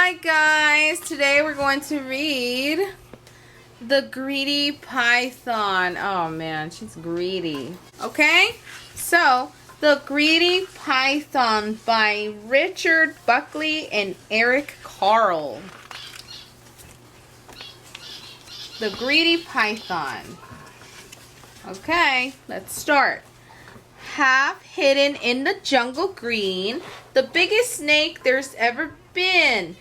Hi guys, today we're going to read The Greedy Python. Oh man, she's greedy. Okay, so The Greedy Python by Richard Buckley and Eric Carle. The Greedy Python. Okay, let's start. Half hidden in the jungle green, the biggest snake there's ever been,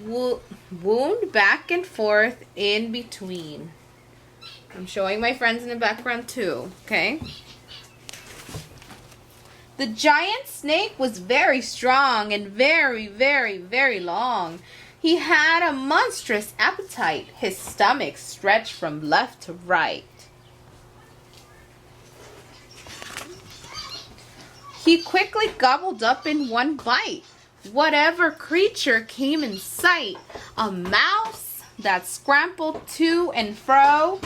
wound back and forth in between. I'm showing my friends in the background too, okay? The giant snake was very strong and very, very, very long. He had a monstrous appetite. His stomach stretched from left to right. He quickly gobbled up in one bite whatever creature came in sight. A mouse that scrambled to and fro,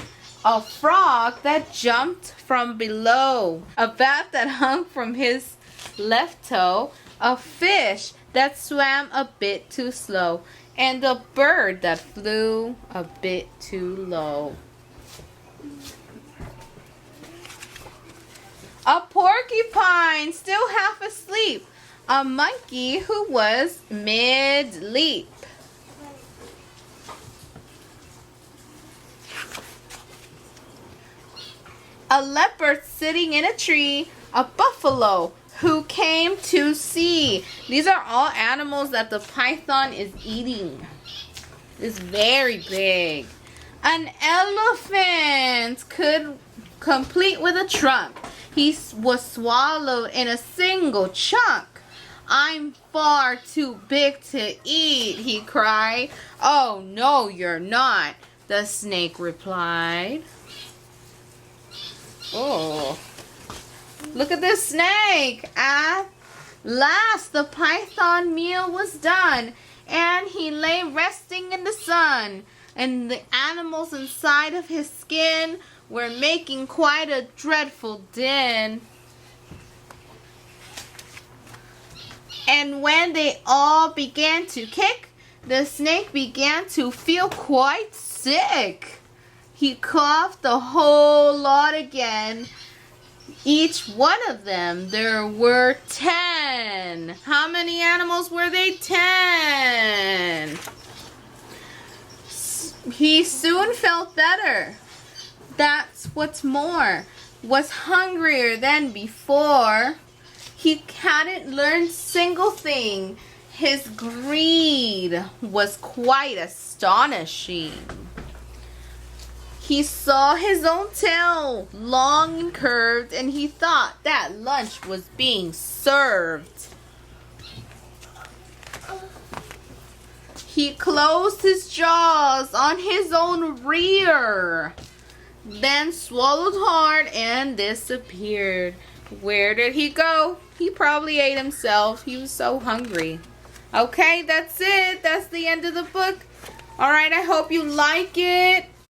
a frog that jumped from below, a bat that hung from his left toe, a fish that swam a bit too slow, and a bird that flew a bit too low. A porcupine still half asleep, a monkey who was mid-leap. A leopard sitting in a tree, a buffalo who came to see. These are all animals that the python is eating. It's very big. An elephant complete with a trunk. He was swallowed in a single chunk. I'm far too big to eat, he cried. Oh, no, you're not, the snake replied. Oh, look at this snake. At last, the python meal was done, and he lay resting in the sun, and the animals inside of his skin were making quite a dreadful din. And when they all began to kick, the snake began to feel quite sick. He coughed the whole lot again. Each one of them, there were 10. How many animals were they? 10. He soon felt better. That's what's more, was hungrier than before. He hadn't learned a single thing. His greed was quite astonishing. He saw his own tail, long and curved, and he thought that lunch was being served. He closed his jaws on his own rear, then swallowed hard and disappeared. Where did he go? He probably ate himself. He was so hungry. Okay, that's it. That's the end of the book. All right, I hope you like it.